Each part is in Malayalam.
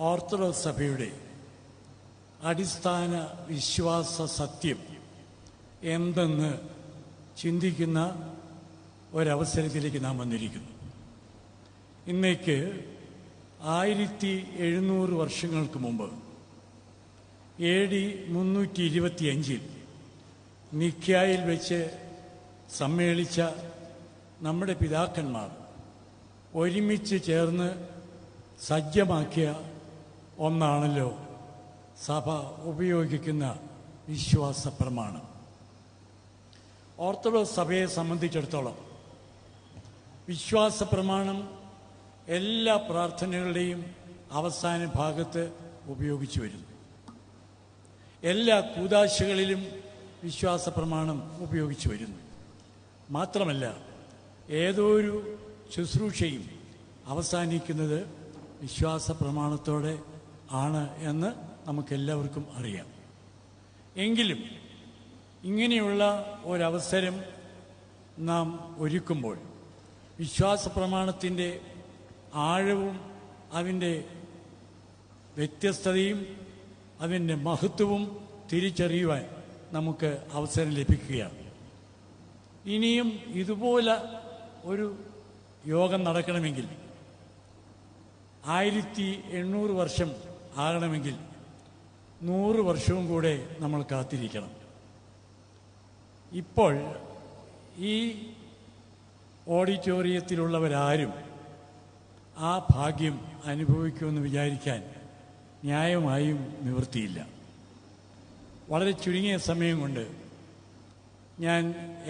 ഓർത്തഡോക്സ് സഭയുടെ അടിസ്ഥാന വിശ്വാസ സത്യം എന്തെന്ന് ചിന്തിക്കുന്ന ഒരവസരത്തിലേക്ക് നാം വന്നിരിക്കുന്നു. ഇന്നേക്ക് 1700 വർഷങ്ങൾക്ക് മുമ്പ് AD 325 നിക്യായിൽ വെച്ച് സമ്മേളിച്ച നമ്മുടെ പിതാക്കന്മാർ ഒരുമിച്ച് ചേർന്ന് സജ്ജമാക്കിയ ഒന്നാണല്ലോ സഭ ഉപയോഗിക്കുന്ന വിശ്വാസ പ്രമാണം. ഓർത്തഡോക്സ് സഭയെ സംബന്ധിച്ചിടത്തോളം വിശ്വാസ പ്രമാണം എല്ലാ പ്രാർത്ഥനകളുടെയും അവസാന ഭാഗത്ത് ഉപയോഗിച്ചു വരുന്നു. എല്ലാ കൂദാശകളിലും വിശ്വാസ പ്രമാണം ഉപയോഗിച്ചു വരുന്നു. മാത്രമല്ല, ഏതൊരു ശുശ്രൂഷയും അവസാനിക്കുന്നത് വിശ്വാസ പ്രമാണത്തോടെ ആണ് എന്ന് നമുക്കെല്ലാവർക്കും അറിയാം. എങ്കിലും ഇങ്ങനെയുള്ള ഒരവസരം നാം ഒരുക്കുമ്പോൾ വിശ്വാസ പ്രമാണത്തിൻ്റെ ആഴവും അതിൻ്റെ വ്യത്യസ്തതയും അതിൻ്റെ മഹത്വവും തിരിച്ചറിയുവാൻ നമുക്ക് അവസരം ലഭിക്കുകയാണ്. ഇനിയും ഇതുപോലെ ഒരു യോഗം നടക്കണമെങ്കിൽ 1800 വർഷം ആകണമെങ്കിൽ 100 വർഷവും കൂടെ നമ്മൾ കാത്തിരിക്കണം. ഇപ്പോൾ ഈ ഓഡിറ്റോറിയത്തിലുള്ളവരാരും ആ ഭാഗ്യം അനുഭവിക്കുമെന്ന് വിചാരിക്കാൻ ന്യായമായും നിവൃത്തിയില്ല. വളരെ ചുരുങ്ങിയ സമയം കൊണ്ട് ഞാൻ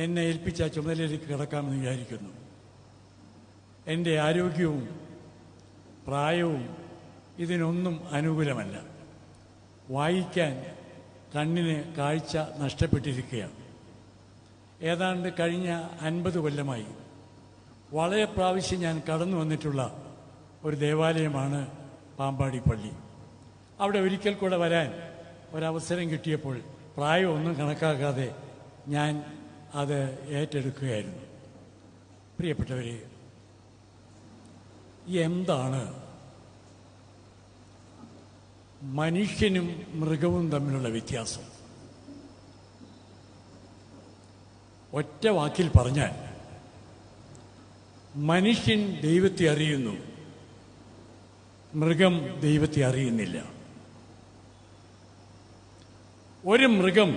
എന്നെ ഏൽപ്പിച്ച ചുമതലയിലേക്ക് കിടക്കാമെന്ന് വിചാരിക്കുന്നു. എൻ്റെ ആരോഗ്യവും പ്രായവും ഇതിനൊന്നും അനുകൂലമല്ല. വായിക്കാൻ കണ്ണിന് കാഴ്ച നഷ്ടപ്പെട്ടിരിക്കുകയാണ്. ഏതാണ്ട് കഴിഞ്ഞ 50 കൊല്ലമായി വളരെ പ്രാവശ്യം ഞാൻ കടന്നു വന്നിട്ടുള്ള ഒരു ദേവാലയമാണ് പാമ്പാടി പള്ളി. അവിടെ ഒരിക്കൽ കൂടെ വരാൻ ഒരവസരം കിട്ടിയപ്പോൾ പ്രായമൊന്നും കണക്കാക്കാതെ ഞാൻ അത് ഏറ്റെടുക്കുകയായിരുന്നു. പ്രിയപ്പെട്ടവരെ, എന്താണ് മനുഷ്യനും മൃഗവും തമ്മിലുള്ള വ്യത്യാസം? ഒറ്റ വാക്കിൽ പറഞ്ഞാൽ, മനുഷ്യൻ ദൈവത്തെ അറിയുന്നു, മൃഗം ദൈവത്തെ അറിയുന്നില്ല. ഒരു മൃഗം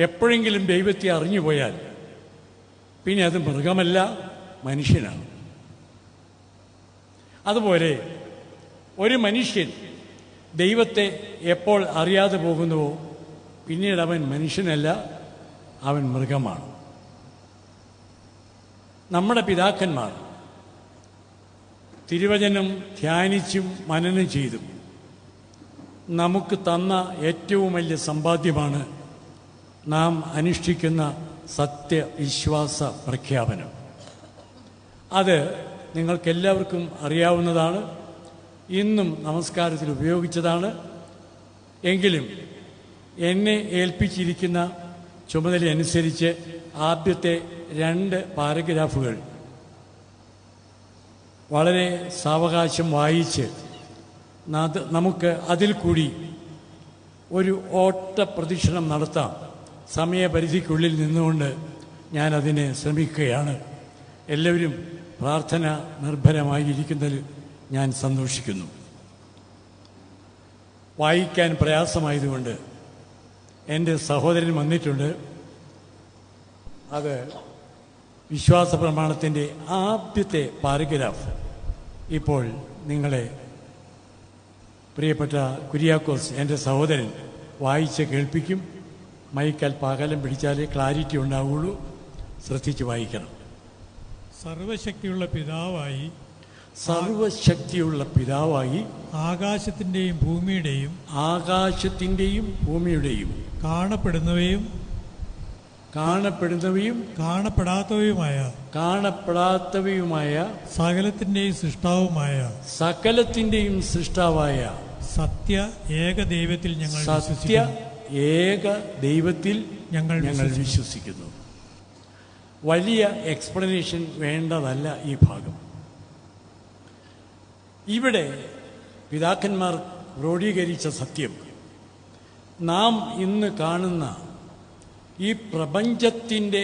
എപ്പോഴെങ്കിലും ദൈവത്തെ അറിഞ്ഞുപോയാൽ പിന്നെ അത് മൃഗമല്ല, മനുഷ്യനാണ്. അതുപോലെ ഒരു മനുഷ്യൻ ദൈവത്തെ എപ്പോൾ അറിയാതെ പോകുന്നുവോ പിന്നീട് അവൻ മനുഷ്യനല്ല, അവൻ മൃഗമാണ്. നമ്മുടെ പിതാക്കന്മാർ തിരുവചനം ധ്യാനിച്ചും മനനം ചെയ്തും നമുക്ക് തന്ന ഏറ്റവും വലിയ സമ്പാദ്യമാണ് നാം അനുഷ്ഠിക്കുന്ന സത്യവിശ്വാസ പ്രഖ്യാപനം. അത് നിങ്ങൾക്കെല്ലാവർക്കും അറിയാവുന്നതാണ്, ഇന്നും നമസ്കാരത്തിൽ ഉപയോഗിച്ചതാണ്. എങ്കിലും എന്നെ ഏൽപ്പിച്ചിരിക്കുന്ന ചുമതലയനുസരിച്ച് ആദ്യത്തെ 2 പാരഗ്രാഫുകൾ വളരെ സാവകാശം വായിച്ച് നമുക്ക് അതിൽ കൂടി ഒരു ഓട്ട പ്രദക്ഷിണം നടത്താം. സമയപരിധിക്കുള്ളിൽ നിന്നുകൊണ്ട് ഞാനതിനെ ശ്രമിക്കുകയാണ്. എല്ലാവരും പ്രാർത്ഥന നിർഭരമായിരിക്കുന്നതിൽ ഞാൻ സന്തോഷിക്കുന്നു. വായിക്കാൻ പ്രയാസമായതുകൊണ്ട് എൻ്റെ സഹോദരൻ വന്നിട്ടുണ്ട്. അത് വിശ്വാസ പ്രമാണത്തിൻ്റെ ആദ്യത്തെ പാരഗ്രാഫ് ഇപ്പോൾ നിങ്ങളെ പ്രിയപ്പെട്ട കുര്യാക്കോസ് എൻ്റെ സഹോദരൻ വായിച്ച് കേൾപ്പിക്കും. മൈക്കൽ പാകലം പിടിച്ചാലേ ക്ലാരിറ്റി ഉണ്ടാവുകയുള്ളൂ. ശ്രദ്ധിച്ച് വായിക്കണം. സർവശക്തിയുള്ള പിതാവായി ആകാശത്തിൻ്റെയും ഭൂമിയുടെയും കാണപ്പെടുന്നവയും കാണപ്പെടാത്തവയുമായ സകലത്തിൻ്റെയും സൃഷ്ടാവായ സത്യ ഏക ദൈവത്തിൽ ഞങ്ങൾ വിശ്വസിക്കുന്നു. വലിയ എക്സ്പ്ലനേഷൻ വേണ്ടതല്ല ഈ ഭാഗം. ഇവിടെ പിതാക്കന്മാർ ക്രോഡീകരിച്ച സത്യം നാം ഇന്ന് കാണുന്ന ഈ പ്രപഞ്ചത്തിൻ്റെ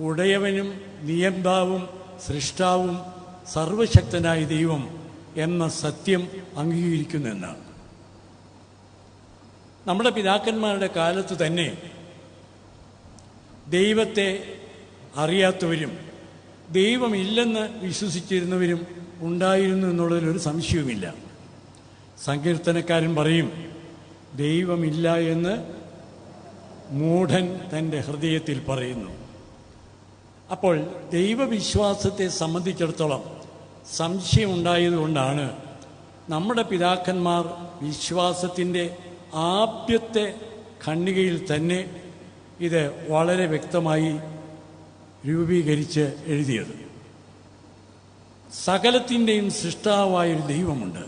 ഉടയവനും നിയന്താവും സൃഷ്ടാവും സർവശക്തനായ ദൈവം എന്ന സത്യം അംഗീകരിക്കുന്നു എന്നാണ്. നമ്മുടെ പിതാക്കന്മാരുടെ കാലത്ത് തന്നെ ദൈവത്തെ അറിയാത്തവരും ദൈവമില്ലെന്ന് വിശ്വസിച്ചിരുന്നവരും ഉണ്ടായിരുന്നു എന്നുള്ളതിലൊരു സംശയവുമില്ല. സങ്കീർത്തനക്കാരൻ പറയും, ദൈവമില്ല എന്ന് മൂഢൻ തൻ്റെ ഹൃദയത്തിൽ പറയുന്നു. അപ്പോൾ ദൈവവിശ്വാസത്തെ സംബന്ധിച്ചിടത്തോളം സംശയമുണ്ടായതുകൊണ്ടാണ് നമ്മുടെ പിതാക്കന്മാർ വിശ്വാസത്തിൻ്റെ ആദ്യത്തെ ഖണ്ഡികയിൽ തന്നെ ഇത് വളരെ വ്യക്തമായി രൂപീകരിച്ച് എഴുതിയത്. സകലത്തിൻ്റെയും സൃഷ്ടാവായൊരു ദൈവമുണ്ട്.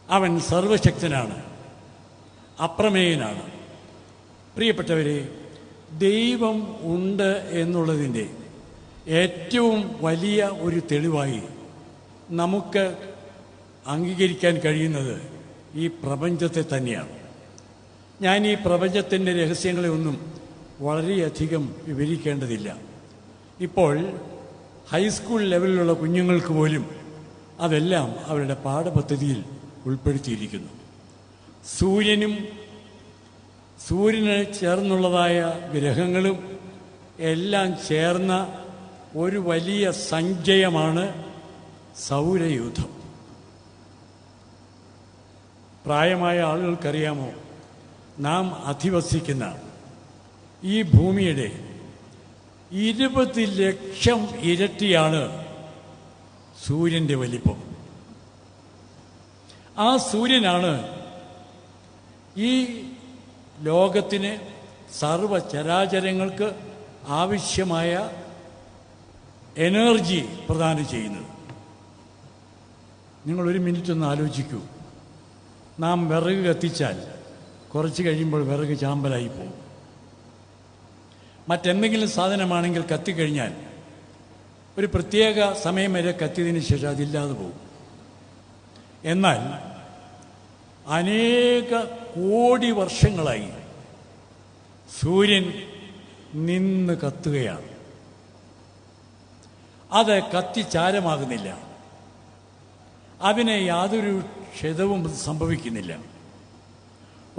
അവൻ സർവശക്തനാണ്, അപ്രമേയനാണ്. പ്രിയപ്പെട്ടവരെ, ദൈവം ഉണ്ട് എന്നുള്ളതിൻ്റെ ഏറ്റവും വലിയ ഒരു തെളിവായി നമുക്ക് അംഗീകരിക്കാൻ കഴിയുന്നത് ഈ പ്രപഞ്ചത്തെ തന്നെയാണ്. ഞാൻ ഈ പ്രപഞ്ചത്തിൻ്റെ രഹസ്യങ്ങളെ ഒന്നും വളരെയധികം വിവരിക്കേണ്ടതില്ല. ഇപ്പോൾ ഹൈസ്കൂൾ ലെവലിലുള്ള കുഞ്ഞുങ്ങൾക്ക് പോലും അതെല്ലാം അവരുടെ പാഠപദ്ധതിയിൽ ഉൾപ്പെടുത്തിയിരിക്കുന്നു. സൂര്യന് ചേർന്നുള്ളതായ ഗ്രഹങ്ങളും എല്ലാം ചേർന്ന ഒരു വലിയ സഞ്ചയമാണ് സൗരയൂഥം. പ്രായമായ ആളുകൾക്കറിയാമോ, നാം അധിവസിക്കുന്ന ഈ ഭൂമിയുടെ 20 ലക്ഷം ഇരട്ടിയാണ് സൂര്യൻ്റെ വലിപ്പം. ആ സൂര്യനാണ് ഈ ലോകത്തിന് സർവചരാചരങ്ങൾക്ക് ആവശ്യമായ എനർജി പ്രദാനം ചെയ്യുന്നത്. നിങ്ങളൊരു മിനിറ്റ് ഒന്ന് ആലോചിക്കൂ. നാം വിറക് കത്തിച്ചാൽ കുറച്ച് കഴിയുമ്പോൾ വിറക് ചാമ്പലായി പോകും. മറ്റെന്തെങ്കിലും സാധനമാണെങ്കിൽ കത്തിക്കഴിഞ്ഞാൽ ഒരു പ്രത്യേക സമയം വരെ കത്തിയതിന് ശേഷം അതില്ലാതെ പോകും. എന്നാൽ അനേക കോടി വർഷങ്ങളായി സൂര്യൻ നിന്ന് കത്തുകയാണ്. അത് കത്തിച്ചാരമാകുന്നില്ല. അതിന് യാതൊരു ക്ഷതവും സംഭവിക്കുന്നില്ല.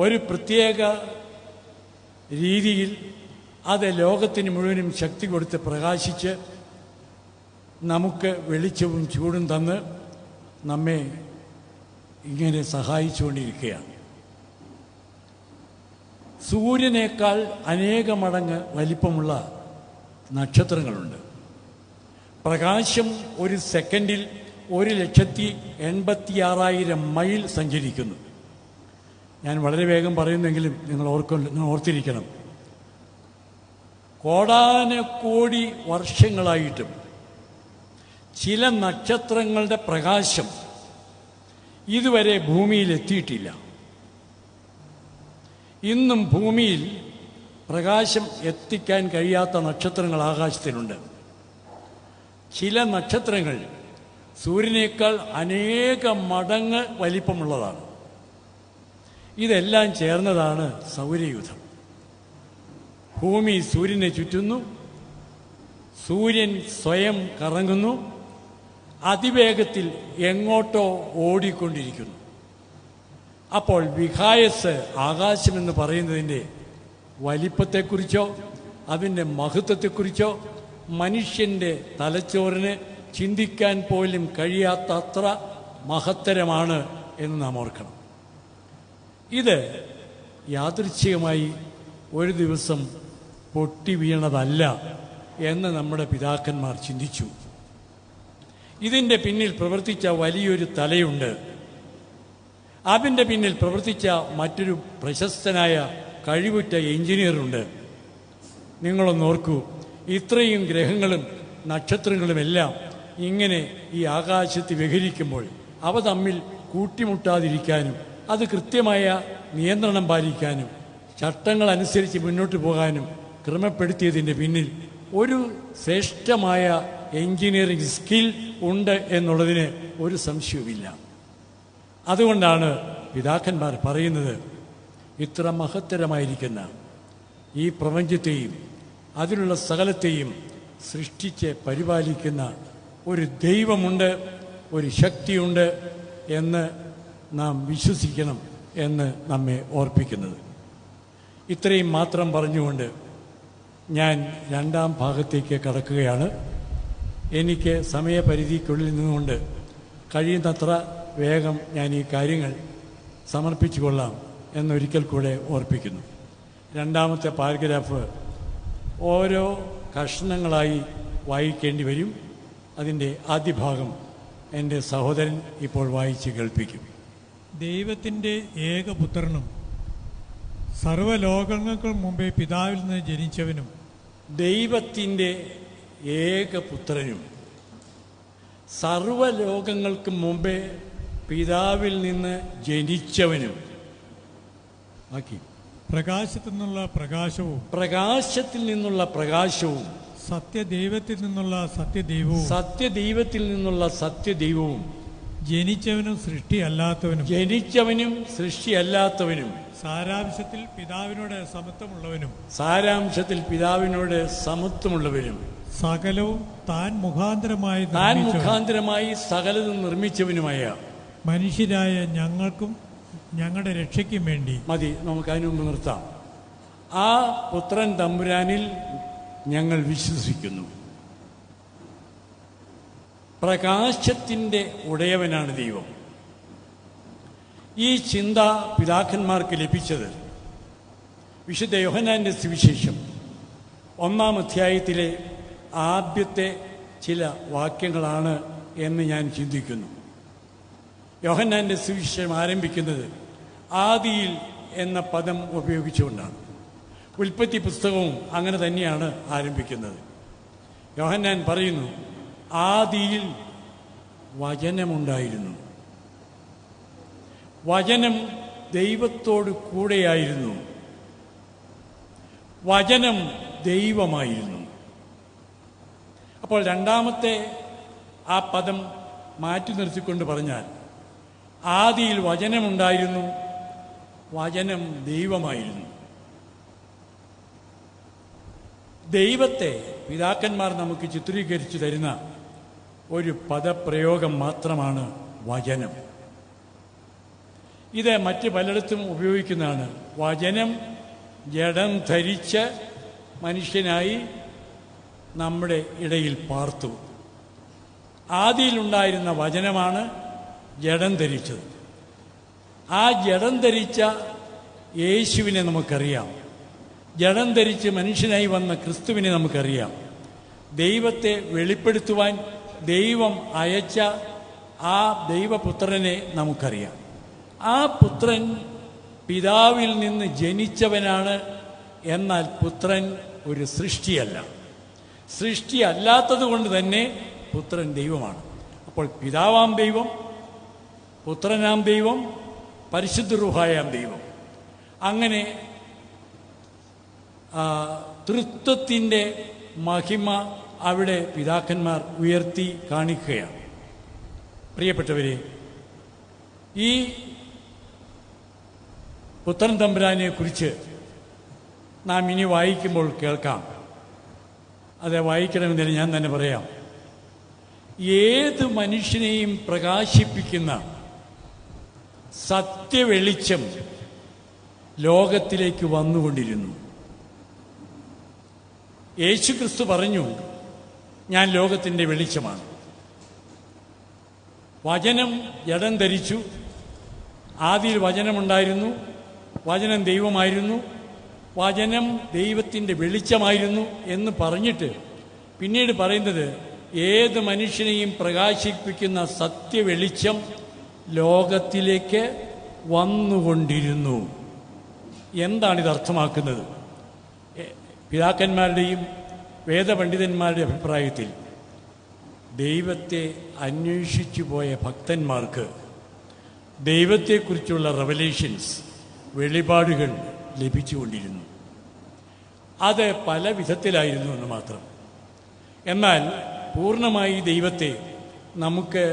ഒരു പ്രത്യേക രീതിയിൽ അത് ലോകത്തിന് മുഴുവനും ശക്തി കൊടുത്ത് പ്രകാശിച്ച് നമുക്ക് വെളിച്ചവും ചൂടും തന്ന് നമ്മെ ഇങ്ങനെ സഹായിച്ചുകൊണ്ടിരിക്കുകയാണ്. സൂര്യനേക്കാൾ അനേക മടങ്ങ് വലിപ്പമുള്ള നക്ഷത്രങ്ങളുണ്ട്. പ്രകാശം ഒരു സെക്കൻഡിൽ 1,86,000 മൈൽ സഞ്ചരിക്കുന്നു. ഞാൻ വളരെ വേഗം പറയുന്നെങ്കിലും നിങ്ങൾ ഓർത്തിരിക്കണം, കോടാനക്കോടി വർഷങ്ങളായിട്ടും ചില നക്ഷത്രങ്ങളുടെ പ്രകാശം ഇതുവരെ ഭൂമിയിൽ എത്തിയിട്ടില്ല. ഇന്നും ഭൂമിയിൽ പ്രകാശം എത്തിക്കാൻ കഴിയാത്ത നക്ഷത്രങ്ങൾ ആകാശത്തിലുണ്ട്. ചില നക്ഷത്രങ്ങൾ സൂര്യനേക്കാൾ അനേക മടങ്ങ് വലിപ്പമുള്ളതാണ്. ഇതെല്ലാം ചേർന്നതാണ് സൗരയൂഥം. ഭൂമി സൂര്യനെ ചുറ്റുന്നു, സൂര്യൻ സ്വയം കറങ്ങുന്നു, അതിവേഗത്തിൽ എങ്ങോട്ടോ ഓടിക്കൊണ്ടിരിക്കുന്നു. അപ്പോൾ വിഹായസ് ആകാശമെന്ന് പറയുന്നതിൻ്റെ വലിപ്പത്തെക്കുറിച്ചോ അതിൻ്റെ മഹത്വത്തെക്കുറിച്ചോ മനുഷ്യൻ്റെ തലച്ചോറിന് ചിന്തിക്കാൻ പോലും കഴിയാത്ത അത്ര മഹത്തരമാണ് എന്ന് നാം ഓർക്കണം. ഇത് യാദൃച്ഛികമായി ഒരു ദിവസം പൊട്ടി വീണതല്ല എന്ന് നമ്മുടെ പിതാക്കന്മാർ ചിന്തിച്ചു. ഇതിൻ്റെ പിന്നിൽ പ്രവർത്തിച്ച വലിയൊരു തലയുണ്ട്. അതിൻ്റെ പിന്നിൽ പ്രവർത്തിച്ച മറ്റൊരു പ്രശസ്തനായ കഴിവുറ്റ എഞ്ചിനീയറുണ്ട്. നിങ്ങളൊന്ന് ഓർക്കൂ, ഇത്രയും ഗ്രഹങ്ങളും നക്ഷത്രങ്ങളുമെല്ലാം ഇങ്ങനെ ഈ ആകാശത്ത് വിഹരിക്കുമ്പോൾ അവ തമ്മിൽ കൂട്ടിമുട്ടാതിരിക്കാനും അത് കൃത്യമായ നിയന്ത്രണം പാലിക്കാനും ചട്ടങ്ങൾ അനുസരിച്ച് മുന്നോട്ട് പോകാനും ക്രമപ്പെടുത്തിയതിൻ്റെ പിന്നിൽ ഒരു ശ്രേഷ്ഠമായ എഞ്ചിനീയറിംഗ് സ്കിൽ ഉണ്ട് എന്നുള്ളതിന് ഒരു സംശയവുമില്ല. അതുകൊണ്ടാണ് പിതാക്കന്മാർ പറയുന്നത്, ഇത്ര മഹത്തരമായിരിക്കുന്ന ഈ പ്രപഞ്ചത്തെയും അതിലുള്ള സകലത്തെയും സൃഷ്ടിച്ച് പരിപാലിക്കുന്ന ഒരു ദൈവമുണ്ട്, ഒരു ശക്തിയുണ്ട് എന്ന് നാം വിശ്വസിക്കണം എന്ന് നമ്മെ ഓർപ്പിക്കുന്നത്. ഇത്രയും മാത്രം പറഞ്ഞുകൊണ്ട് ഞാൻ രണ്ടാം ഭാഗത്തേക്ക് കടക്കുകയാണ്. എനിക്ക് സമയപരിധിക്കുള്ളിൽ നിന്നുകൊണ്ട് കഴിയുന്നത്ര വേഗം ഞാൻ ഈ കാര്യങ്ങൾ സമർപ്പിച്ചു കൊള്ളാം എന്നൊരിക്കൽ കൂടെ ഓർപ്പിക്കുന്നു. രണ്ടാമത്തെ പാരഗ്രാഫ് ഓരോ കഷ്ണങ്ങളായി വായിക്കേണ്ടി വരും. അതിൻ്റെ ആദ്യ ഭാഗം എൻ്റെ സഹോദരൻ ഇപ്പോൾ വായിച്ച് കേൾപ്പിക്കും. ദൈവത്തിൻ്റെ ഏകപുത്രനും സർവ്വലോകങ്ങൾക്കും മുമ്പേ പിതാവിൽ നിന്ന് ജനിച്ചവനും, ദൈവത്തിൻ്റെ ഏകപുത്രനും സർവ്വലോകങ്ങൾക്കും മുമ്പേ പിതാവിൽ നിന്ന് ജനിച്ചവനും, ബാക്കി പ്രകാശത്തിൽ നിന്നുള്ള പ്രകാശവും, പ്രകാശത്തിൽ നിന്നുള്ള പ്രകാശവും, സത്യദൈവത്തിൽ നിന്നുള്ള സത്യദൈവവും, സത്യദൈവത്തിൽ നിന്നുള്ള സത്യദൈവവും, ജനിച്ചവനും സൃഷ്ടിയല്ലാത്തവനും, ജനിച്ചവനും സൃഷ്ടിയല്ലാത്തവനും, സാരാംശത്തിൽ പിതാവിനോട് സമത്വമുള്ളവനും, സാരാംശത്തിൽ പിതാവിനോട് സമത്വമുള്ളവനും, സകലവും താൻ മുഖാന്തരമായി സകലതും നിർമ്മിച്ചവനുമായ മനുഷ്യരായ ഞങ്ങൾക്കും ഞങ്ങളുടെ രക്ഷയ്ക്കും വേണ്ടി. മതി, നമുക്ക് അതിനു മുമ്പ് നിർത്താം. ആ പുത്രൻ തമ്പുരാനിൽ ഞങ്ങൾ വിശ്വസിക്കുന്നു. പ്രകാശത്തിൻ്റെ ഉടയവനാണ് ദൈവം. ഈ ചിന്ത പിതാക്കന്മാർക്ക് ലഭിച്ചത് വിശുദ്ധ യോഹന്നാന്റെ സുവിശേഷം 1-ാം അധ്യായത്തിലെ ആദ്യത്തെ ചില വാക്യങ്ങളാണ് എന്ന് ഞാൻ ചിന്തിക്കുന്നു. യോഹന്നാന്റെ സുവിശേഷം ആരംഭിക്കുന്നത് ആദിയിൽ എന്ന പദം ഉപയോഗിച്ചുകൊണ്ടാണ്. ഉൽപ്പത്തി പുസ്തകവും അങ്ങനെ തന്നെയാണ് ആരംഭിക്കുന്നത്. യോഹന്നാൻ പറയുന്നു, ആദിയിൽ വചനമുണ്ടായിരുന്നു, വചനം ദൈവത്തോട് കൂടെയായിരുന്നു, വചനം ദൈവമായിരുന്നു. അപ്പോൾ രണ്ടാമത്തെ ആ പദം മാറ്റി നിർത്തിക്കൊണ്ട് പറഞ്ഞാൽ, ആദിയിൽ വചനമുണ്ടായിരുന്നു, വചനം ദൈവമായിരുന്നു. ദൈവത്തെ പിതാക്കന്മാർ നമുക്ക് ചിത്രീകരിച്ചു തരുന്ന ഒരു പദപ്രയോഗം മാത്രമാണ് വചനം. ഇത് മറ്റ് പലയിടത്തും ഉപയോഗിക്കുന്നതാണ്. വചനം ജഡം ധരിച്ച് മനുഷ്യനായി നമ്മുടെ ഇടയിൽ പാർത്തു. ആദിയിലുണ്ടായിരുന്ന വചനമാണ് ജഡം ധരിച്ചത്. ആ ജഡം ധരിച്ച യേശുവിനെ നമുക്കറിയാം. ജഡം ധരിച്ച് മനുഷ്യനായി വന്ന ക്രിസ്തുവിനെ നമുക്കറിയാം. ദൈവത്തെ വെളിപ്പെടുത്തുവാൻ ദൈവം അയച്ച ആ ദൈവപുത്രനെ നമുക്കറിയാം. ആ പുത്രൻ പിതാവിൽ നിന്ന് ജനിച്ചവനാണ്. എന്നാൽ പുത്രൻ ഒരു സൃഷ്ടിയല്ല. സൃഷ്ടിയല്ലാത്തത് കൊണ്ട് തന്നെ പുത്രൻ ദൈവമാണ്. അപ്പോൾ പിതാവാം ദൈവം, പുത്രനാം ദൈവം, പരിശുദ്ധ റൂഹായാം ദൈവം, അങ്ങനെ തൃത്വത്തിൻ്റെ മഹിമ അവിടെ പിതാക്കന്മാർ ഉയർത്തി കാണിക്കുകയാണ്. പ്രിയപ്പെട്ടവരെ, ഈ പുത്രൻ തമ്പുരാനെ കുറിച്ച് നാം ഇനി വായിക്കുമ്പോൾ കേൾക്കാം. അത് വായിക്കണമെന്നതിന് ഞാൻ തന്നെ പറയാം. ഏത് മനുഷ്യനെയും പ്രകാശിപ്പിക്കുന്ന സത്യവെളിച്ചം ലോകത്തിലേക്ക് വന്നുകൊണ്ടിരുന്നു. യേശുക്രിസ്തു പറഞ്ഞു, ഞാൻ ലോകത്തിൻ്റെ വെളിച്ചമാണ്. വചനം ജഡം ധരിച്ചു. ആദിയിൽ വചനമുണ്ടായിരുന്നു, വചനം ദൈവമായിരുന്നു, വചനം ദൈവത്തിൻ്റെ വെളിച്ചമായിരുന്നു എന്ന് പറഞ്ഞിട്ട് പിന്നീട് പറയുന്നത്, ഏത് മനുഷ്യനെയും പ്രകാശിപ്പിക്കുന്ന സത്യവെളിച്ചം ലോകത്തിലേക്ക് വന്നുകൊണ്ടിരുന്നു. എന്താണിത് അർത്ഥമാക്കുന്നത്? പിതാക്കന്മാരുടെയും വേദപണ്ഡിതന്മാരുടെ അഭിപ്രായത്തിൽ ദൈവത്തെ അന്വേഷിച്ചു പോയ ഭക്തന്മാർക്ക് ദൈവത്തെക്കുറിച്ചുള്ള റെവലേഷൻസ്, വെളിപാടുകൾ ലഭിച്ചുകൊണ്ടിരുന്നു. അത് പല വിധത്തിലായിരുന്നു എന്ന് മാത്രം. എന്നാൽ പൂർണ്ണമായി ദൈവത്തെ നമുക്ക്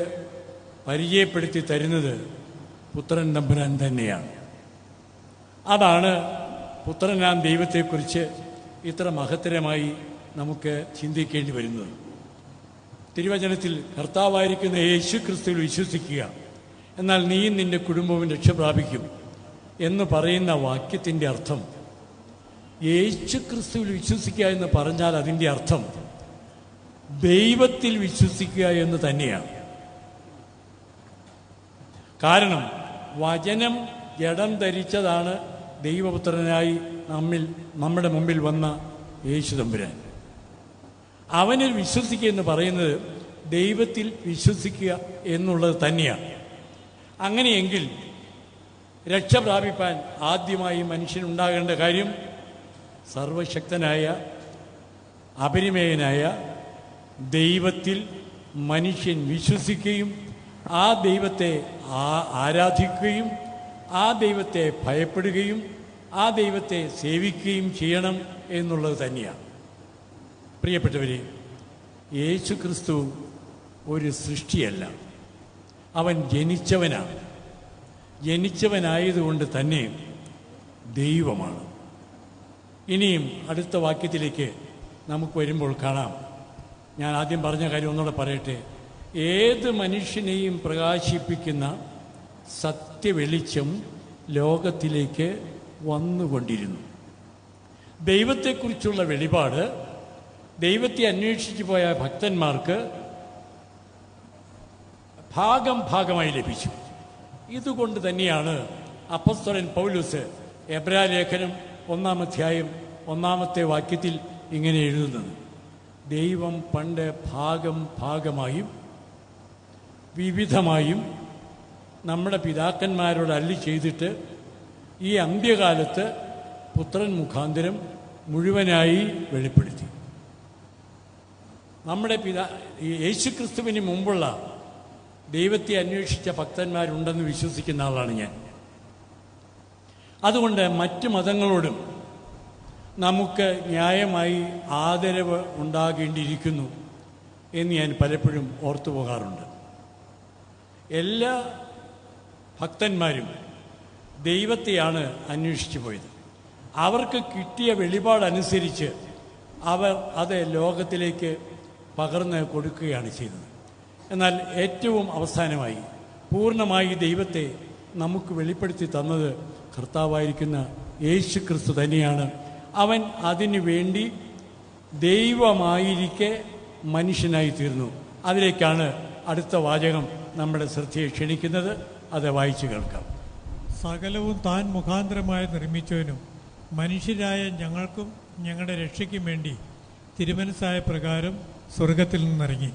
പരിചയപ്പെടുത്തി തരുന്നത് പുത്രൻ തമ്പുരാൻ തന്നെയാണ്. അതാണ് പുത്രനാം ദൈവത്തെക്കുറിച്ച് ഇത്ര മഹത്തരമായി നമുക്ക് ചിന്തിക്കേണ്ടി വരുന്നത്. തിരുവചനത്തിൽ കർത്താവായിരിക്കുന്ന യേശു ക്രിസ്തുവിൽ വിശ്വസിക്കുക, എന്നാൽ നീയും നിന്റെ കുടുംബവും രക്ഷ പ്രാപിക്കും എന്ന് പറയുന്ന വാക്യത്തിൻ്റെ അർത്ഥം, യേശു ക്രിസ്തുവിൽ വിശ്വസിക്കുക എന്ന് പറഞ്ഞാൽ അതിൻ്റെ അർത്ഥം ദൈവത്തിൽ വിശ്വസിക്കുക എന്ന് തന്നെയാണ്. കാരണം വചനം ജഡം ധരിച്ചതാണ് ദൈവപുത്രനായി നമ്മുടെ മുമ്പിൽ വന്ന യേശു തമ്പുരാൻ. അവനിൽ വിശ്വസിക്കുക എന്ന് പറയുന്നത് ദൈവത്തിൽ വിശ്വസിക്കുക എന്നുള്ളത് തന്നെയാണ്. അങ്ങനെയെങ്കിൽ രക്ഷ പ്രാപിപ്പാൻ ആദ്യമായി മനുഷ്യനുണ്ടാകേണ്ട കാര്യം സർവശക്തനായ അപരിമേയനായ ദൈവത്തിൽ മനുഷ്യൻ വിശ്വസിക്കുകയും ആ ദൈവത്തെ ആരാധിക്കുകയും ആ ദൈവത്തെ ഭയപ്പെടുകയും ആ ദൈവത്തെ സേവിക്കുകയും ചെയ്യണം എന്നുള്ളത് തന്നെയാണ്. പ്രിയപ്പെട്ടവരെ, യേശു ക്രിസ്തു ഒരു സൃഷ്ടിയല്ല, അവൻ ജനിച്ചവനാണ്. ജനിച്ചവനായതുകൊണ്ട് തന്നെ ദൈവമാണ്. ഇനിയും അടുത്ത വാക്യത്തിലേക്ക് നമുക്ക് വരുമ്പോൾ കാണാം. ഞാൻ ആദ്യം പറഞ്ഞ കാര്യം ഒന്നുകൂടെ പറയട്ടെ. ഏത് മനുഷ്യനെയും പ്രകാശിപ്പിക്കുന്ന സത്യവെളിച്ചം ലോകത്തിലേക്ക് വന്നുകൊണ്ടിരുന്നു. ദൈവത്തെക്കുറിച്ചുള്ള വെളിപാട് ദൈവത്തെ അന്വേഷിച്ചു പോയ ഭക്തന്മാർക്ക് ഭാഗമായി ലഭിച്ചു. ഇതുകൊണ്ട് തന്നെയാണ് അപ്പോസ്തലൻ പൗലോസ് എബ്രായലേഖനം 1-ാം അധ്യായം 1-ാമത്തെ വാക്യത്തിൽ ഇങ്ങനെ എഴുതുന്നത്: ദൈവം പണ്ട് ഭാഗമായും വിവിധമായും നമ്മുടെ പിതാക്കന്മാരോട് അരുളി ചെയ്തിട്ട് ഈ അന്ത്യകാലത്ത് പുത്രൻ മുഖാന്തരം മുഴുവനായി വെളിപ്പെടുത്തി. നമ്മുടെ യേശുക്രിസ്തുവിന് മുമ്പുള്ള ദൈവത്തെ അന്വേഷിച്ച ഭക്തന്മാരുണ്ടെന്ന് വിശ്വസിക്കുന്ന ആളാണ് ഞാൻ. അതുകൊണ്ട് മറ്റ് മതങ്ങളോടും നമുക്ക് ന്യായമായി ആദരവ് ഉണ്ടാകേണ്ടിയിരിക്കുന്നു എന്ന് ഞാൻ പലപ്പോഴും ഓർത്തു പോകാറുണ്ട്. എല്ലാ ഭക്തന്മാരും ദൈവത്തെയാണ് അന്വേഷിച്ചു പോയത്. അവർക്ക് കിട്ടിയ വെളിപാടനുസരിച്ച് അവർ അത് ലോകത്തിലേക്ക് പകർന്ന് കൊടുക്കുകയാണ് ചെയ്തത്. എന്നാൽ ഏറ്റവും അവസാനമായി പൂർണ്ണമായി ദൈവത്തെ നമുക്ക് വെളിപ്പെടുത്തി തന്നത് കർത്താവായിരിക്കുന്ന യേശു ക്രിസ്തു തന്നെയാണ്. അവൻ അതിനു വേണ്ടി ദൈവമായിരിക്കെ മനുഷ്യനായി തീർന്നു. അതിലേക്കാണ് അടുത്ത വാചകം നമ്മുടെ ശ്രദ്ധയെ ക്ഷണിക്കുന്നത്. അത് വായിച്ചു കേൾക്കാം. സകലവും താൻ മുഖാന്തരമായി നിർമ്മിച്ചവനും മനുഷ്യരായ ഞങ്ങൾക്കും ഞങ്ങളുടെ രക്ഷയ്ക്കും വേണ്ടി തിരുമനസ്സായ പ്രകാരം സ്വർഗത്തിൽ നിന്നിറങ്ങി.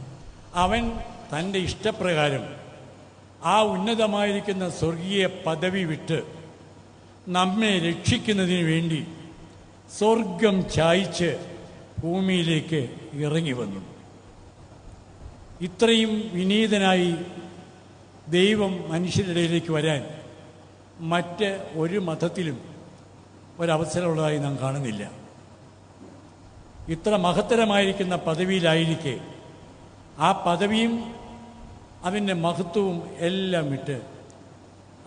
അവൻ തൻ്റെ ഇഷ്ടപ്രകാരം ആ ഉന്നതമായിരിക്കുന്ന സ്വർഗീയ പദവി വിട്ട് നമ്മെ രക്ഷിക്കുന്നതിന് വേണ്ടി സ്വർഗം ചായ്ച്ച് ഭൂമിയിലേക്ക് ഇറങ്ങി വന്നു. ഇത്രയും വിനീതനായി ദൈവം മനുഷ്യരിടയിലേക്ക് വരാൻ മറ്റ് ഒരു മതത്തിലും ഒരവസരമുള്ളതായി നാം കാണുന്നില്ല. ഇത്ര മഹത്തരമായിരിക്കുന്ന പദവിയിലായിരിക്കെ ആ പദവിയും അതിൻ്റെ മഹത്വവും എല്ലാം വിട്ട്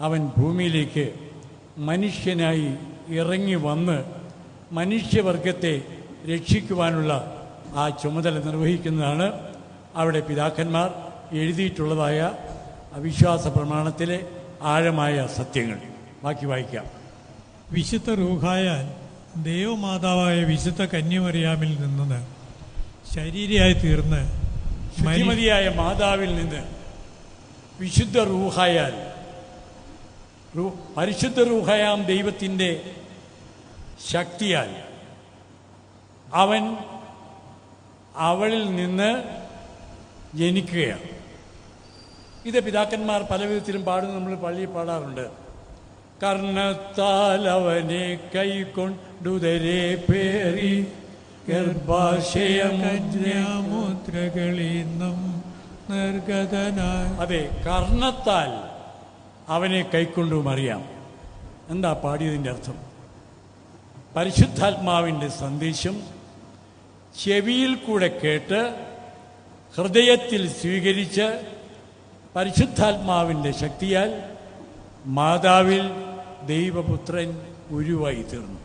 അവൻ ഭൂമിയിലേക്ക് മനുഷ്യനായി ഇറങ്ങി വന്ന് മനുഷ്യവർഗത്തെ രക്ഷിക്കുവാനുള്ള ആ ചുമതല നിർവഹിക്കുന്നതാണ് അവിടെ പിതാക്കന്മാർ എഴുതിയിട്ടുള്ളതായ അവിശ്വാസ പ്രമാണത്തിലെ ആഴമായ സത്യങ്ങൾ. ബാക്കി വായിക്കാം. വിശുദ്ധ റൂഹായാൽ ദൈവമാതാവായ വിശുദ്ധ കന്യമറിയാമിൽ നിന്ന് ശരീരയായി തീർന്ന് ശുദ്ധിമതിയായ മാതാവിൽ നിന്ന് വിശുദ്ധ റൂഹായാൽ പരിശുദ്ധ റൂഹായാം ദൈവത്തിൻ്റെ ശക്തിയാൽ അവൻ അവളിൽ നിന്ന് ജനിക്കുകയാണ്. ഇത് പിതാക്കന്മാർ പല വിധത്തിലും പാടുന്നു. നമ്മൾ പള്ളിയിൽ പാടാറുണ്ട്. കർണത്താൽ അവനെ കൈക്കൊണ്ടുദരെ പേറി ഗർഭാശയമുദ്രകളിന്നും നിർഗതനായി. അതെ, കർണത്താൽ അവനെ കൈക്കൊണ്ടു മറിയാം. എന്താ പാടിയതിൻ്റെ അർത്ഥം? പരിശുദ്ധാത്മാവിൻ്റെ സന്ദേശം ചെവിയിൽ കൂടെ കേട്ട് ഹൃദയത്തിൽ സ്വീകരിച്ച് പരിശുദ്ധാത്മാവിൻ്റെ ശക്തിയാൽ മാതാവിൽ ദൈവപുത്രൻ ഉരുവായി തീർന്നു.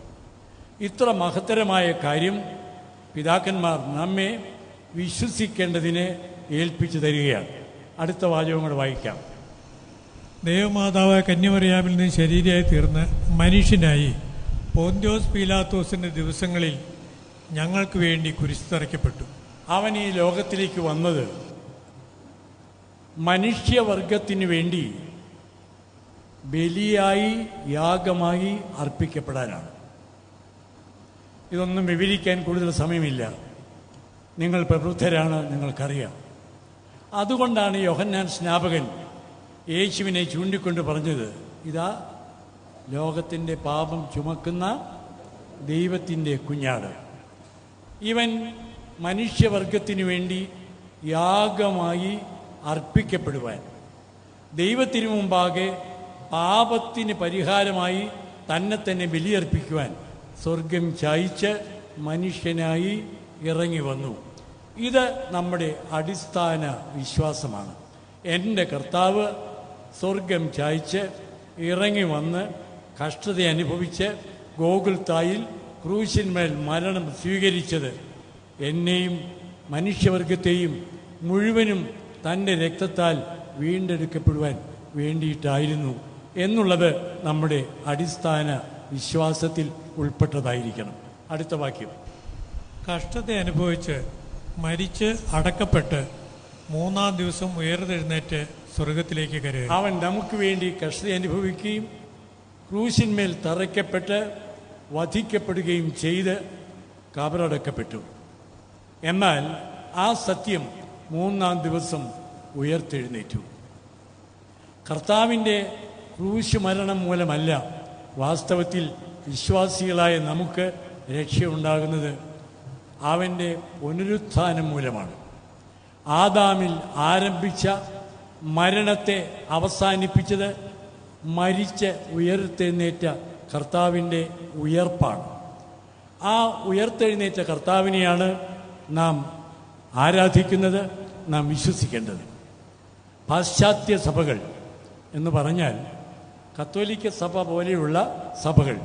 ഇത്ര മഹത്തരമായ കാര്യം പിതാക്കന്മാർ നമ്മെ വിശ്വസിക്കേണ്ടതിനെ ഏൽപ്പിച്ചു തരികയാണ്. അടുത്ത വാചകം കൂടെ വായിക്കാം. ദൈവമാതാവായ കന്യമറിയാമിൽ നിന്ന് ശരീരമായി തീർന്ന് മനുഷ്യനായി പോന്ത്യോസ് പീലാത്തോസിന്റെ ദിവസങ്ങളിൽ ഞങ്ങൾക്ക് വേണ്ടി കുരിശ് തറയ്ക്കപ്പെട്ടു. അവൻ ഈ ലോകത്തിലേക്ക് വന്നത് മനുഷ്യവർഗത്തിനു വേണ്ടി ബലിയായി യാഗമായി അർപ്പിക്കപ്പെടാനാണ്. ഇതൊന്നും വിവരിക്കാൻ കൂടുതൽ സമയമില്ല. നിങ്ങൾ പ്രബുദ്ധരാണ്, നിങ്ങൾക്കറിയാം. അതുകൊണ്ടാണ് യോഹന്നാൻ സ്നാപകൻ യേശുവിനെ ചൂണ്ടിക്കൊണ്ട് പറഞ്ഞത്, ഇതാ ലോകത്തിൻ്റെ പാപം ചുമക്കുന്ന ദൈവത്തിൻ്റെ കുഞ്ഞാട്. ഇവൻ മനുഷ്യവർഗത്തിനു വേണ്ടി യാഗമായി അർപ്പിക്കപ്പെടുവാൻ, ദൈവത്തിനു മുമ്പാകെ പാപത്തിന് പരിഹാരമായി തന്നെ ബലിയർപ്പിക്കുവാൻ സ്വർഗം ചായ്ച്ച് മനുഷ്യനായി ഇറങ്ങി വന്നു. ഇത് നമ്മുടെ അടിസ്ഥാന വിശ്വാസമാണ്. എൻ്റെ കർത്താവ് സ്വർഗം ചായ്ച്ച് ഇറങ്ങി വന്ന് കഷ്ടത അനുഭവിച്ച് ഗോകുൽത്തായിൽ ക്രൂശിന്മേൽ മരണം സ്വീകരിച്ചത് എന്നെയും മനുഷ്യവർഗത്തെയും മുഴുവനും തൻ്റെ രക്തത്താൽ വീണ്ടെടുക്കപ്പെടുവാൻ വേണ്ടിയിട്ടായിരുന്നു എന്നുള്ളത് നമ്മുടെ അടിസ്ഥാന വിശ്വാസത്തിൽ ഉൾപ്പെട്ടതായിരിക്കണം. അടുത്ത വാക്യം. കഷ്ടത അനുഭവിച്ച് മരിച്ച് അടക്കപ്പെട്ട് മൂന്നാം ദിവസം ഉയർത്തെഴുന്നേറ്റ് സ്വർഗത്തിലേക്ക് കയറി. അവൻ നമുക്ക് വേണ്ടി കഷ്ടത അനുഭവിക്കുകയും ക്രൂശിന്മേൽ തറയ്ക്കപ്പെട്ട് വധിക്കപ്പെടുകയും ചെയ്ത് കബറടക്കപ്പെട്ടു. എന്നാൽ ആ സത്യം മൂന്നാം ദിവസം ഉയർത്തെഴുന്നേറ്റു. കർത്താവിൻ്റെ ക്രൂശ് മരണം മൂലമല്ല വാസ്തവത്തിൽ വിശ്വാസികളായ നമുക്ക് രക്ഷയുണ്ടാകുന്നത്, അവൻ്റെ പുനരുത്ഥാനം മൂലമാണ്. ആദാമിൽ ആരംഭിച്ച മരണത്തെ അവസാനിപ്പിച്ചത് മരിച്ച് ഉയർത്തെഴുന്നേറ്റ കർത്താവിൻ്റെ ഉയർപ്പാണ്. ആ ഉയർത്തെഴുന്നേറ്റ കർത്താവിനെയാണ് നാം ആരാധിക്കുന്നത്, നാം വിശ്വസിക്കേണ്ടത്. പാശ്ചാത്യ സഭകൾ എന്ന് പറഞ്ഞാൽ കത്തോലിക്ക സഭ പോലെയുള്ള സഭകൾ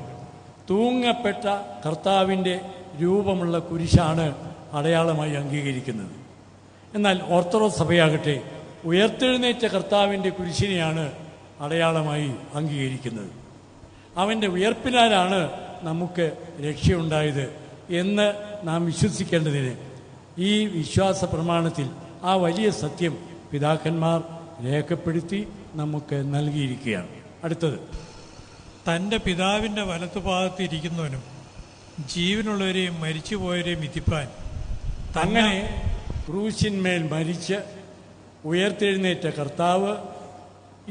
തൂങ്ങപ്പെട്ട കർത്താവിൻ്റെ രൂപമുള്ള കുരിശാണ് അടയാളമായി അംഗീകരിക്കുന്നത്. എന്നാൽ ഓർത്തഡോക്സ് സഭയാകട്ടെ ഉയർത്തെഴുന്നേറ്റ കർത്താവിൻ്റെ കുരിശിനെയാണ് അടയാളമായി അംഗീകരിക്കുന്നത്. അവൻ്റെ ഉയർപ്പിനാലാണ് നമുക്ക് രക്ഷയുണ്ടായത് എന്ന് നാം വിശ്വസിക്കേണ്ടതിന് ഈ വിശ്വാസ പ്രമാണത്തിൽ ആ വലിയ സത്യം പിതാക്കന്മാർ രേഖപ്പെടുത്തി നമുക്ക് നൽകിയിരിക്കുകയാണ്. അടുത്തത്. തൻ്റെ പിതാവിൻ്റെ വലത്തുഭാഗത്ത് ഇരിക്കുന്നവനും ജീവനുള്ളവരെയും മരിച്ചുപോയവരെയും വിധിപ്പാൻ അങ്ങനെ ക്രൂശിന്മേൽ മരിച്ച് ഉയർത്തെഴുന്നേറ്റ കർത്താവ്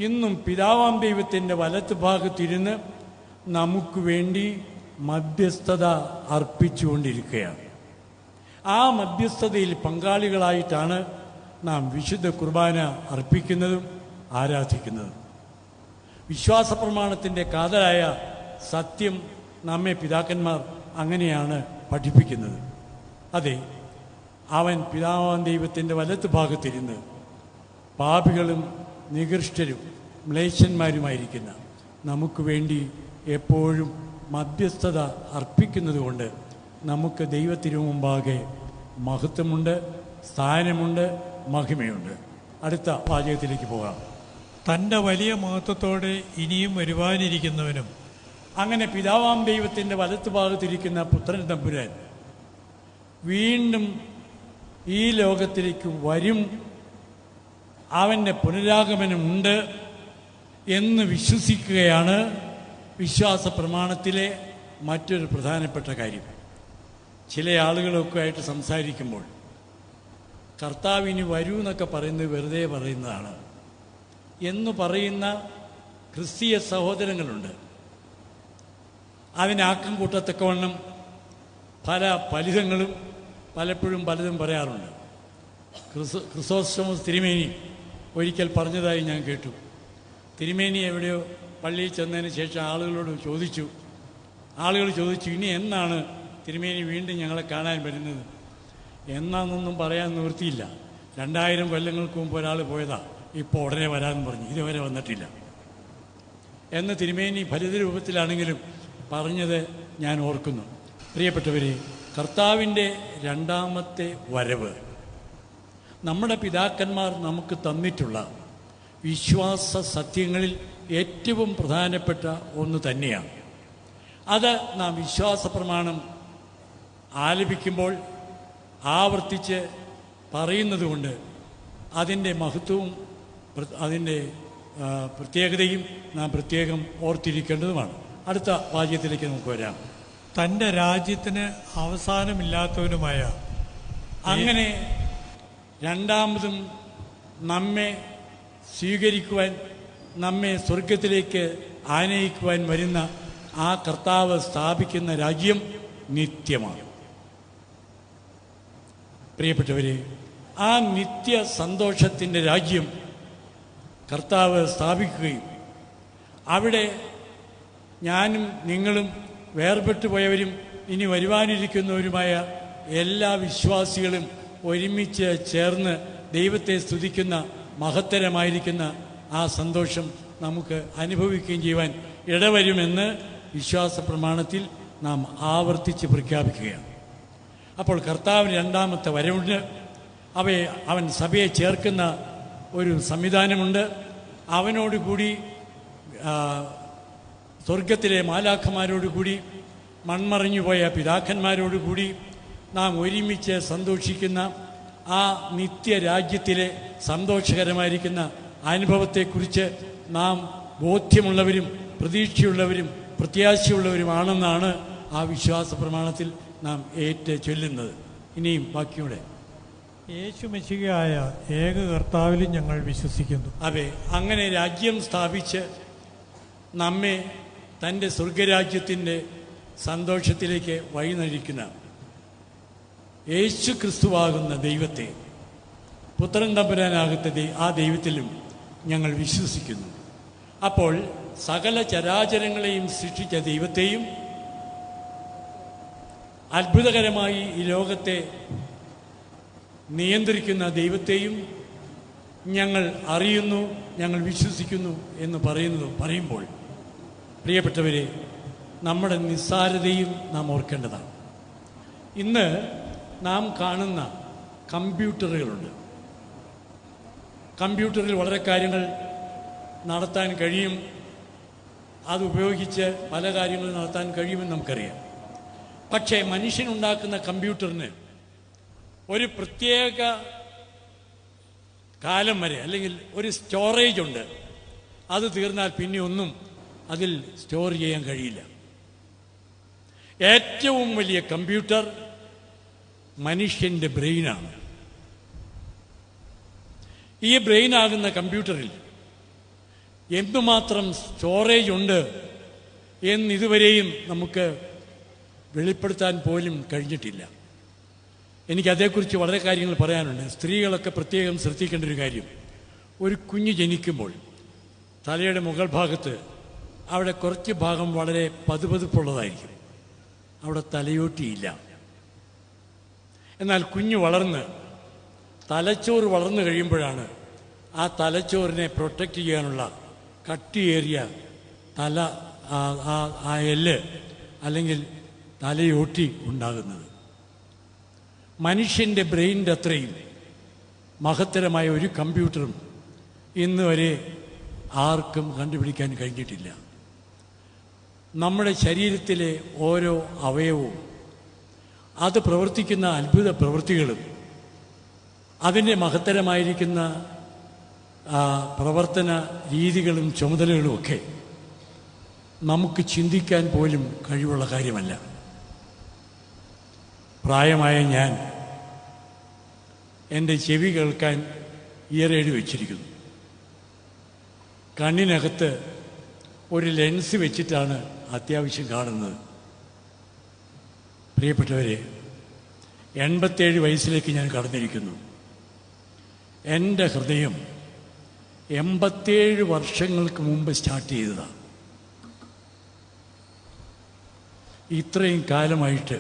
ഇന്നും പിതാവാം ദൈവത്തിൻ്റെ വലത്തുഭാഗത്തിരുന്ന് നമുക്ക് വേണ്ടി മധ്യസ്ഥത അർപ്പിച്ചുകൊണ്ടിരിക്കുകയാണ്. ആ മധ്യസ്ഥതയിൽ പങ്കാളികളായിട്ടാണ് നാം വിശുദ്ധ കുർബാന അർപ്പിക്കുന്നതും ആരാധിക്കുന്നതും. വിശ്വാസ പ്രമാണത്തിൻ്റെ കാതലായ സത്യം നമ്മെ പിതാക്കന്മാർ അങ്ങനെയാണ് പഠിപ്പിക്കുന്നത്. അതെ, അവൻ പിതാവാം ദൈവത്തിൻ്റെ വലത്ത് ഭാഗത്തിരുന്ന് പാപികളും നികൃഷ്ടരും മ്ലേച്ഛന്മാരുമായിരിക്കുന്ന നമുക്ക് വേണ്ടി എപ്പോഴും മധ്യസ്ഥത അർപ്പിക്കുന്നതുകൊണ്ട് നമുക്ക് ദൈവത്തിനു മുമ്പാകെ മഹത്വമുണ്ട്, സ്ഥാനമുണ്ട്, മഹിമയുണ്ട്. അടുത്ത വാചകത്തിലേക്ക് പോകാം. തൻ്റെ വലിയ മഹത്വത്തോടെ ഇനിയും വരുവാനിരിക്കുന്നവനും. അങ്ങനെ പിതാവാം ദൈവത്തിൻ്റെ വലത്ത് ഭാഗത്തിരിക്കുന്ന പുത്രൻ തമ്പുരാൻ വീണ്ടും ഈ ലോകത്തിലേക്ക് വരും, അവൻ്റെ പുനരാഗമനമുണ്ട് എന്ന് വിശ്വസിക്കുകയാണ് വിശ്വാസ പ്രമാണത്തിലെ മറ്റൊരു പ്രധാനപ്പെട്ട കാര്യം. ചില ആളുകളൊക്കെ ആയിട്ട് സംസാരിക്കുമ്പോൾ കർത്താവിന് വരൂ എന്നൊക്കെ പറയുന്നത് വെറുതെ പറയുന്നതാണ് എന്ന് പറയുന്ന ക്രിസ്തീയ സഹോദരങ്ങളുണ്ട്. അതിനാക്കം കൂട്ടത്തക്കവണ്ണം പല ഫലിതങ്ങളും പലപ്പോഴും പലതും പറയാറുണ്ട്. ക്രിസോസ്റ്റമസ് തിരുമേനി ഒരിക്കൽ പറഞ്ഞതായി ഞാൻ കേട്ടു. തിരുമേനി എവിടെയോ പള്ളിയിൽ ചെന്നതിന് ശേഷം ആളുകൾ ചോദിച്ചു ഇനി എന്നാണ് തിരുമേനി വീണ്ടും ഞങ്ങളെ കാണാൻ വരുന്നത്. എന്നാന്നൊന്നും പറയാൻ നിവൃത്തിയില്ല. 2000 കൊല്ലങ്ങൾക്ക് മുമ്പ് ഒരാൾ പോയതാ, ഇപ്പോൾ ഉടനെ വരാമെന്ന് പറഞ്ഞു, ഇതുവരെ വന്നിട്ടില്ല എന്ന് തിരുമേനി ഫലിത രൂപത്തിലാണെങ്കിലും പറഞ്ഞത് ഞാൻ ഓർക്കുന്നു. പ്രിയപ്പെട്ടവരെ, കർത്താവിൻ്റെ രണ്ടാമത്തെ വരവ് നമ്മുടെ പിതാക്കന്മാർ നമുക്ക് തന്നിട്ടുള്ള വിശ്വാസ സത്യങ്ങളിൽ ഏറ്റവും പ്രധാനപ്പെട്ട ഒന്ന് തന്നെയാണ്. അത് നാം വിശ്വാസ പ്രമാണം ആലപിക്കുമ്പോൾ ആവർത്തിച്ച് പറയുന്നതുകൊണ്ട് അതിൻ്റെ മഹത്വവും അതിൻ്റെ പ്രത്യേകതയും നാം പ്രത്യേകം ഓർത്തിരിക്കേണ്ടതുമാണ്. അടുത്ത വാക്യത്തിലേക്ക് നമുക്ക് വരാം. തൻ്റെ രാജ്യത്തിന് അവസാനമില്ലാത്തവനുമായ അങ്ങനെ രണ്ടാമതും നമ്മെ സ്വീകരിക്കുവാൻ, നമ്മെ സ്വർഗത്തിലേക്ക് ആനയിക്കുവാൻ വരുന്ന ആ കർത്താവ് സ്ഥാപിക്കുന്ന രാജ്യം നിത്യമാണ്. പ്രിയപ്പെട്ടവരെ, ആ നിത്യ സന്തോഷത്തിൻ്റെ രാജ്യം കർത്താവ് സ്ഥാപിക്കുകയും അവിടെ ഞാനും നിങ്ങളും വേർപെട്ടു പോയവരും ഇനി വരുവാനിരിക്കുന്നവരുമായ എല്ലാ വിശ്വാസികളും ഒരുമിച്ച് ചേർന്ന് ദൈവത്തെ സ്തുതിക്കുന്ന മഹത്തരമായിരിക്കുന്ന ആ സന്തോഷം നമുക്ക് അനുഭവിക്കുകയും ചെയ്യുവാൻ ഇടവരുമെന്ന് വിശ്വാസ പ്രമാണത്തിൽ നാം ആവർത്തിച്ച് പ്രഖ്യാപിക്കുകയാണ്. അപ്പോൾ കർത്താവിന് രണ്ടാമത്തെ വരവുണ്ട്. അവൻ സഭയെ ചേർക്കുന്ന ഒരു സംവിധാനമുണ്ട്. അവനോടുകൂടി സ്വർഗത്തിലെ മാലാഖമാരോടുകൂടി മൺമറഞ്ഞുപോയ പിതാക്കന്മാരോടുകൂടി നാം ഒരുമിച്ച് സന്തോഷിക്കുന്ന ആ നിത്യരാജ്യത്തിലെ സന്തോഷകരമായിരിക്കുന്ന അനുഭവത്തെക്കുറിച്ച് നാം ബോധ്യമുള്ളവരും പ്രതീക്ഷയുള്ളവരും പ്രത്യാശയുള്ളവരുമാണെന്നാണ് ആ വിശ്വാസ പ്രമാണത്തിൽ നാം ചൊല്ലുന്നത്. ഇനിയും ബാക്കിയൂടെ യേശു മെശിഹയായ ഏക കർത്താവിലും ഞങ്ങൾ വിശ്വസിക്കുന്നു. അതെ, അങ്ങനെ രാജ്യം സ്ഥാപിച്ച് നമ്മെ തൻ്റെ സ്വർഗരാജ്യത്തിൻ്റെ സന്തോഷത്തിലേക്ക് വഴി നയിക്കുന്ന യേശു ക്രിസ്തുവാകുന്ന ദൈവത്തെ, പുത്രൻ തമ്പുരാനാകുന്ന ആ ദൈവത്തിലും ഞങ്ങൾ വിശ്വസിക്കുന്നു. അപ്പോൾ സകല ചരാചരങ്ങളെയും സൃഷ്ടിച്ച ദൈവത്തെയും അത്ഭുതകരമായി ഈ ലോകത്തെ നിയന്ത്രിക്കുന്ന ദൈവത്തെയും ഞങ്ങൾ അറിയുന്നു, ഞങ്ങൾ വിശ്വസിക്കുന്നു എന്ന് പറയുമ്പോൾ പ്രിയപ്പെട്ടവരെ, നമ്മുടെ നിസ്സാരതയും നാം ഓർക്കേണ്ടതാണ്. ഇന്ന് നാം കാണുന്ന കമ്പ്യൂട്ടറുകളുണ്ട്. കമ്പ്യൂട്ടറിൽ വളരെ കാര്യങ്ങൾ നടത്താൻ കഴിയും. അതുപയോഗിച്ച് പല കാര്യങ്ങളും നടത്താൻ കഴിയുമെന്ന് നമുക്കറിയാം. പക്ഷേ മനുഷ്യനുണ്ടാക്കുന്ന കമ്പ്യൂട്ടറിന് ഒരു പ്രത്യേക കാലം വരെ അല്ലെങ്കിൽ ഒരു സ്റ്റോറേജ് ഉണ്ട്. അത് തീർന്നാൽ പിന്നെ ഒന്നും അതിൽ സ്റ്റോർ ചെയ്യാൻ കഴിയില്ല. ഏറ്റവും വലിയ കമ്പ്യൂട്ടർ മനുഷ്യൻ്റെ ബ്രെയിനാണ്. ഈ ബ്രെയിനാകുന്ന കമ്പ്യൂട്ടറിൽ എന്തുമാത്രം സ്റ്റോറേജ് ഉണ്ട് എന്നിതുവരെയും നമുക്ക് വെളിപ്പെടുത്താൻ പോലും കഴിഞ്ഞിട്ടില്ല. എനിക്കതേക്കുറിച്ച് വളരെ കാര്യങ്ങൾ പറയാനുണ്ട്. സ്ത്രീകളൊക്കെ പ്രത്യേകം ശ്രദ്ധിക്കേണ്ട ഒരു കാര്യം, ഒരു കുഞ്ഞ് ജനിക്കുമ്പോൾ തലയുടെ മുകൾ ഭാഗത്ത് അവിടെ കുറച്ച് ഭാഗം വളരെ പതുപതുപ്പുള്ളതായിരിക്കും, അവിടെ തലയോട്ടിയില്ല. എന്നാൽ കുഞ്ഞ് വളർന്ന് തലച്ചോറ് വളർന്നു കഴിയുമ്പോഴാണ് ആ തലച്ചോറിനെ പ്രൊട്ടക്റ്റ് ചെയ്യാനുള്ള കട്ടിയേറിയ തല ആ എല്ല് അല്ലെങ്കിൽ തലയോട്ടി ഉണ്ടാകുന്നത്. മനുഷ്യൻ്റെ ബ്രെയിനിൻ്റെ അത്രയും മഹത്തരമായ ഒരു കമ്പ്യൂട്ടറും ഇന്ന് വരെ ആർക്കും കണ്ടുപിടിക്കാൻ കഴിഞ്ഞിട്ടില്ല. നമ്മുടെ ശരീരത്തിലെ ഓരോ അവയവവും അത് പ്രവർത്തിക്കുന്ന അത്ഭുത പ്രവൃത്തികളും അതിൻ്റെ മഹത്തരമായിരിക്കുന്ന പ്രവർത്തന രീതികളും ചുമതലകളുമൊക്കെ നമുക്ക് ചിന്തിക്കാൻ പോലും കഴിവുള്ള കാര്യമല്ല. പ്രായമായ ഞാൻ എൻ്റെ ചെവി കേൾക്കാൻ ഇയറേഡ് വെച്ചിരിക്കുന്നു. കണ്ണിനകത്ത് ഒരു ലെൻസ് വെച്ചിട്ടാണ് അത്യാവശ്യം കാണുന്നത്. പ്രിയപ്പെട്ടവരെ, 87 വയസ്സിലേക്ക് ഞാൻ കടന്നിരിക്കുന്നു. എൻ്റെ ഹൃദയം 87 വർഷങ്ങൾക്ക് മുമ്പ് സ്റ്റാർട്ട് ചെയ്തതാണ്. ഇത്രയും കാലമായിട്ട്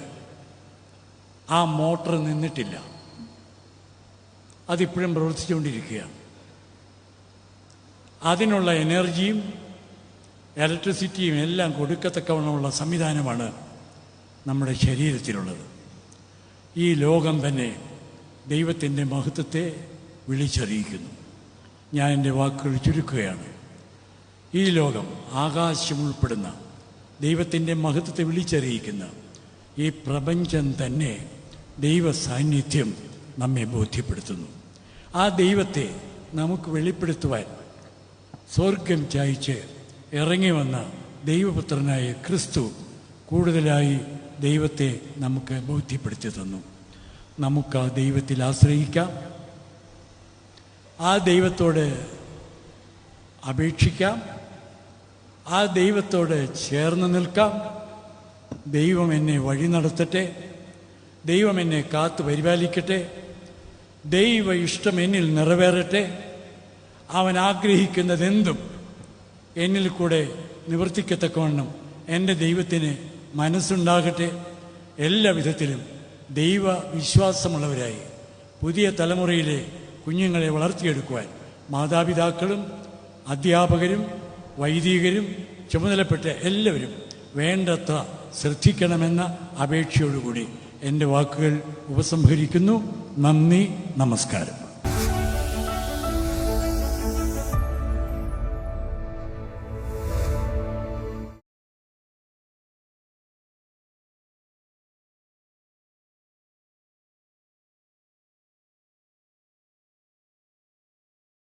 ആ മോട്ടർ നിന്നിട്ടില്ല. അതിപ്പോഴും പ്രവർത്തിച്ചുകൊണ്ടിരിക്കുകയാണ്. അതിനുള്ള എനർജിയും ഇലക്ട്രിസിറ്റിയും എല്ലാം കൊടുക്കത്തക്കവണ്ണമുള്ള സംവിധാനമാണ് നമ്മുടെ ശരീരത്തിലുള്ളത്. ഈ ലോകം തന്നെ ദൈവത്തിൻ്റെ മഹത്വത്തെ വിളിച്ചറിയിക്കുന്നു. ഞാൻ എൻ്റെ വാക്കുകൾ ചുരുക്കുകയാണ്. ഈ ലോകം, ആകാശം ഉൾപ്പെടുന്ന ദൈവത്തിൻ്റെ മഹത്വത്തെ വിളിച്ചറിയിക്കുന്ന ഈ പ്രപഞ്ചം തന്നെ ദൈവ സാന്നിധ്യം നമ്മെ ബോധ്യപ്പെടുത്തുന്നു. ആ ദൈവത്തെ നമുക്ക് വെളിപ്പെടുത്തുവാൻ സ്വർഗം ചായ്ച്ച് ഇറങ്ങി വന്ന ദൈവപുത്രനായ ക്രിസ്തു കൂടുതലായി ദൈവത്തെ നമുക്ക് ബോധ്യപ്പെടുത്തി തന്നു. നമുക്ക് ആ ദൈവത്തിൽ ആശ്രയിക്കാം, ആ ദൈവത്തോട് അപേക്ഷിക്കാം, ആ ദൈവത്തോട് ചേർന്ന് നിൽക്കാം. ദൈവം എന്നെ വഴി നടത്തട്ടെ, ദൈവം എന്നെ കാത്തു പരിപാലിക്കട്ടെ, ദൈവ ഇഷ്ടം എന്നിൽ നിറവേറട്ടെ, അവൻ ആഗ്രഹിക്കുന്നതെന്തും എന്നിൽ കൂടെ നിവർത്തിക്കത്തക്കവണ്ണം എൻ്റെ ദൈവത്തിന് മനസ്സുണ്ടാകട്ടെ. എല്ലാ വിധത്തിലും ദൈവ വിശ്വാസമുള്ളവരായി പുതിയ തലമുറയിലെ കുഞ്ഞുങ്ങളെ വളർത്തിയെടുക്കുവാൻ മാതാപിതാക്കളും അധ്യാപകരും വൈദികരും ചുമതലപ്പെട്ട എല്ലാവരും വേണ്ടത്ര ശ്രദ്ധിക്കണമെന്ന അപേക്ഷയോടുകൂടി എൻ്റെ വാക്കുകൾ ഉപസംഹരിക്കുന്നു. നന്ദി, നമസ്കാരം.